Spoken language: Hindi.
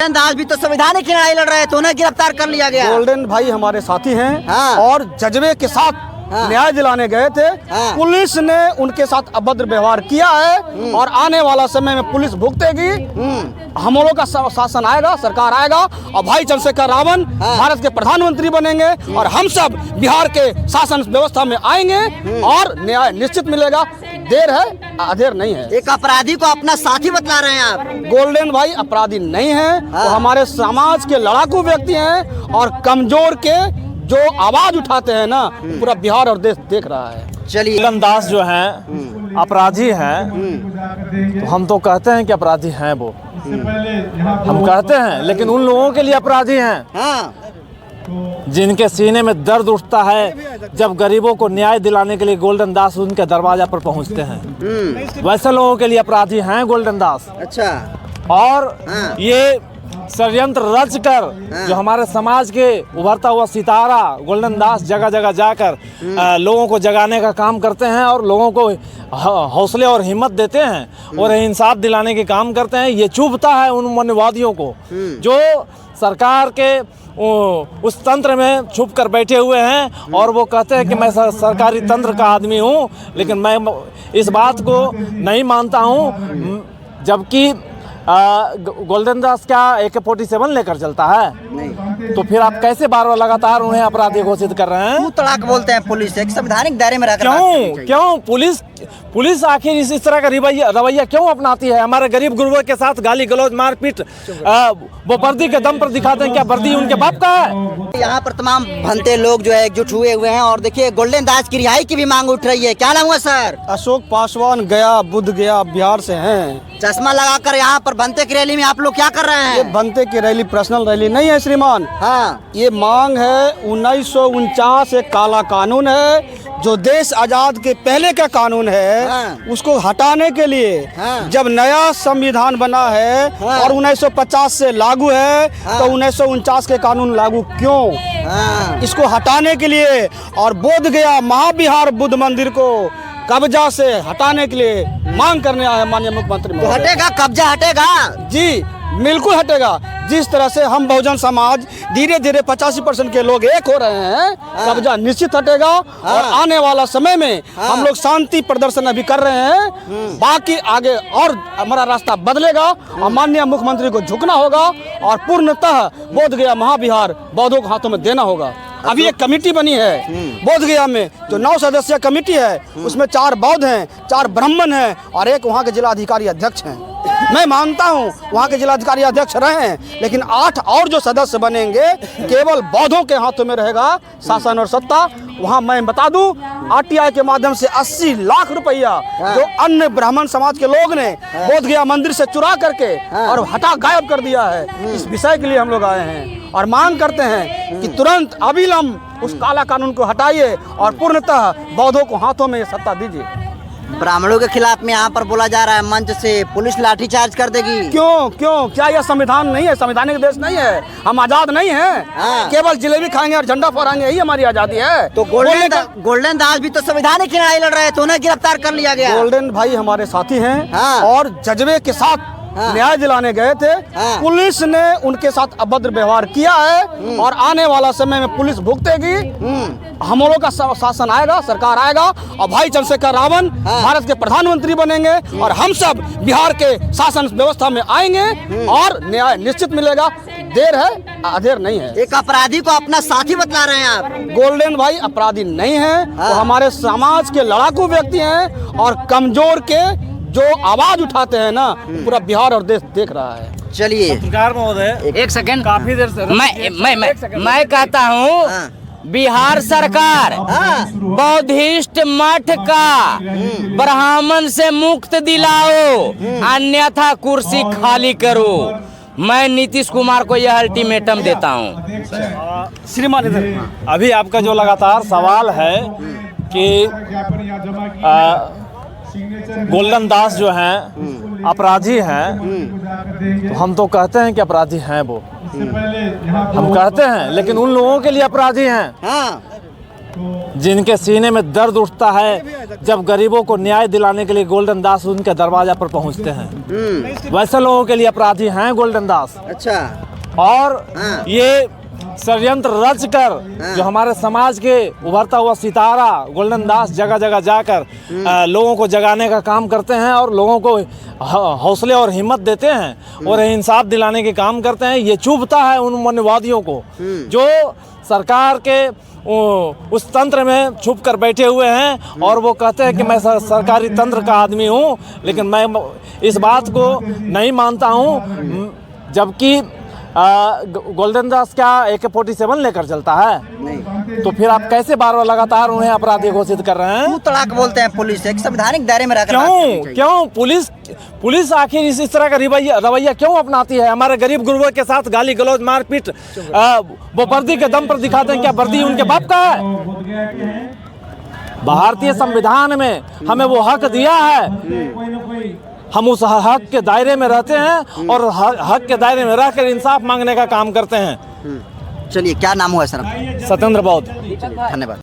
गोल्डन दास भी तो संवैधानिक की लड़ाई लड़ रहे थे, उन्हें गिरफ्तार कर लिया गया। गोल्डन भाई हमारे साथी हैं। हाँ। और जज्बे के साथ न्याय दिलाने गए थे। पुलिस ने उनके साथ अभद्र व्यवहार किया है और आने वाला समय में पुलिस भुगतेगी। हम लोगों का शासन आएगा, सरकार आएगा और भाई चंद्रशेखर रावण भारत के प्रधानमंत्री बनेंगे और हम सब बिहार के शासन व्यवस्था में आएंगे और न्याय निश्चित मिलेगा। देर है, अधेर नहीं है। एक अपराधी को अपना साथी बतला रहे हैं आप। गोल्डन भाई अपराधी नहीं है, वो हमारे समाज के लड़ाकू व्यक्ति हैं और कमजोर के जो आवाज उठाते हैं ना, पूरा बिहार और देश देख रहा है। चलिए, गोल्डन दास जो हैं अपराधी हैं, तो हम तो कहते हैं कि अपराधी हैं वो, हम कहते हैं, लेकिन उन लोगों के लिए अपराधी हैं जिनके सीने में दर्द उठता है जब गरीबों को न्याय दिलाने के लिए गोल्डन दास उनके दरवाजा पर पहुंचते हैं। वैसे लोगों के लिए अपराधी हैं गोल्डन दास। अच्छा। और ये षड्यंत्र रच कर जो हमारे समाज के उभरता हुआ सितारा गोल्डन दास जगह जगह जाकर लोगों को जगाने का काम करते हैं और लोगों को हौसले और हिम्मत देते हैं और इंसाफ दिलाने के काम करते हैं। ये चुभता है उन मनुवादियों को जो सरकार के उस तंत्र में छुप कर बैठे हुए हैं और वो कहते हैं कि मैं सरकारी तंत्र का आदमी हूँ, लेकिन मैं इस बात को नहीं मानता हूँ। जबकि गोल्डन दास क्या AK-47 लेकर चलता है? नहीं। तो फिर आप कैसे बार बार लगातार उन्हें अपराधी घोषित कर रहे हैं? तड़ाक बोलते हैं पुलिस एक संवैधानिक दायरे में रहकर। क्यों पुलिस आखिर इस तरह का रवैया क्यों अपनाती है? हमारे गरीब गुरबों के साथ गाली गलौज मारपीट वो वर्दी के दम पर दिखाते हैं। क्या वर्दी उनके बाप का है? यहाँ पर तमाम भंते लोग जो है एकजुट हुए हैं और देखिए गोल्डन दास की रिहाई की भी मांग उठ रही है। क्या नाम हुआ सर? अशोक पासवान गया बुध गया बिहार से हैं। चश्मा लगाकर यहाँ पर भंते की रैली में आप लोग क्या कर रहे हैं? ये भंते की रैली पर्सनल रैली नहीं है श्रीमान। हाँ। ये मांग है 1949 एक काला कानून है जो देश आजाद के पहले का कानून है। हाँ। उसको हटाने के लिए हाँ। जब नया संविधान बना है हाँ। और 1950 से लागू है तो 1949 के कानून लागू क्यों? हाँ। इसको हटाने के लिए और बोध गया महाविहार बुद्ध मंदिर को कब्जा से हटाने के लिए मांग करने आए माननीय मुख्यमंत्री। तो हटेगा, कब्जा हटेगा? जी बिल्कुल हटेगा। जिस तरह से हम बहुजन समाज धीरे धीरे 85% के लोग एक हो रहे हैं, कब्जा निश्चित हटेगा। और आने वाला समय में हम लोग शांति प्रदर्शन अभी कर रहे हैं, बाकी आगे और हमारा रास्ता बदलेगा और माननीय मुख्यमंत्री को झुकना होगा और पूर्णतः बोध गया महाविहार बौद्धों के हाथों में देना होगा। अभी एक कमेटी बनी है बोध गया में जो 9 सदस्यीय कमेटी है, उसमें 4 बौद्ध हैं, 4 ब्राह्मण हैं और एक वहाँ के जिलाधिकारी अध्यक्ष हैं। मैं मानता हूँ वहाँ के जिलाधिकारी अध्यक्ष रहे हैं, लेकिन 8 और जो सदस्य बनेंगे केवल बौद्धों के हाथों में रहेगा शासन और सत्ता। वहाँ मैं बता दूं RTI के माध्यम से 80 लाख रुपया जो अन्य ब्राह्मण समाज के लोग ने बोध गया मंदिर से चुरा करके और हटा गायब कर दिया है। इस विषय के लिए हम लोग आए हैं और मांग करते हैं कि तुरंत अविलंब उस काला कानून को हटाइए और पूर्णतः बौद्धों को हाथों में सत्ता दीजिए। ब्राह्मणों के खिलाफ में यहाँ पर बोला जा रहा है मंच से पुलिस लाठीचार्ज कर देगी। क्यों क्या यह संविधान नहीं है? संवैधानिक देश नहीं है? हम आजाद नहीं हैं? केवल जलेबी खाएंगे और झंडा फहराएंगे, यही हमारी आजादी है। तो गोल्डन दास भी तो संवैधानिक की लड़ाई लड़ रहे थे, उन्हें गिरफ्तार कर लिया गया। गोल्डन भाई हमारे साथी हैं और जज्बे के साथ न्याय दिलाने गए थे। पुलिस ने उनके साथ अभद्र व्यवहार किया है और आने वाला समय में पुलिस भुगतेगी। हम लोगों का शासन आएगा, सरकार आएगा और भाई चंद्रशेखर रावण भारत के प्रधानमंत्री बनेंगे और हम सब बिहार के शासन व्यवस्था में आएंगे और न्याय निश्चित मिलेगा। देर है, अधेर नहीं है। एक अपराधी को अपना साथी बतला रहे हैं आप। गोल्डन भाई अपराधी नहीं है, वो हमारे समाज के लड़ाकू व्यक्ति हैं और कमजोर के जो आवाज उठाते हैं ना, पूरा बिहार और देश देख रहा है। चलिए महोदय एक सेकंड, काफी देर से मैं कहता हूँ बिहार सरकार बौद्धिस्ट मठ का ब्राह्मण से मुक्त दिलाओ, अन्यथा कुर्सी खाली करो। मैं नीतीश कुमार को यह अल्टीमेटम देता हूँ। श्रीमान इधर अभी आपका जो लगातार सवाल है कि गोल्डन दास जो हैं अपराधी हैं, तो हम तो कहते हैं कि अपराधी हैं वो, हम कहते हैं, लेकिन उन लोगों के लिए अपराधी हैं जिनके सीने में दर्द उठता है जब गरीबों को न्याय दिलाने के लिए गोल्डन दास उनके दरवाजा पर पहुंचते हैं। वैसे लोगों के लिए अपराधी हैं गोल्डन दास। अच्छा। और ये षड्यंत्र रच कर जो हमारे समाज के उभरता हुआ सितारा गोल्डन दास जगह जगह जाकर लोगों को जगाने का काम करते हैं और लोगों को हौसले और हिम्मत देते हैं और इंसाफ दिलाने के काम करते हैं। ये चुभता है उन मनुवादियों को जो सरकार के उस तंत्र में छुप कर बैठे हुए हैं और वो कहते हैं कि मैं सरकारी तंत्र का आदमी हूँ, लेकिन मैं इस बात को नहीं मानता हूँ। जबकि गोल्डन दास क्या AK-47 लेकर चलता है? नहीं। तो फिर आप कैसे बार बार लगातार उन्हें अपराधी घोषित कर रहे हैं? तू तड़ाक बोलते हैं पुलिस एक संवैधानिक दायरे में रहकर बात करनी चाहिए। क्यों पुलिस आखिर इस तरह का रवैया क्यों अपनाती है? हमारे गरीब गुरबों के साथ गाली गलौज मारपीट वो वर्दी के दम पर दिखाते हैं। क्या वर्दी उनके बाप का है? भारतीय संविधान में हमें वो हक दिया है, हम उस हक के दायरे में रहते हैं और हक के दायरे में रहकर इंसाफ मांगने का काम करते हैं। चलिए, क्या नाम हुआ सर? सत्येंद्र बौद्ध। धन्यवाद।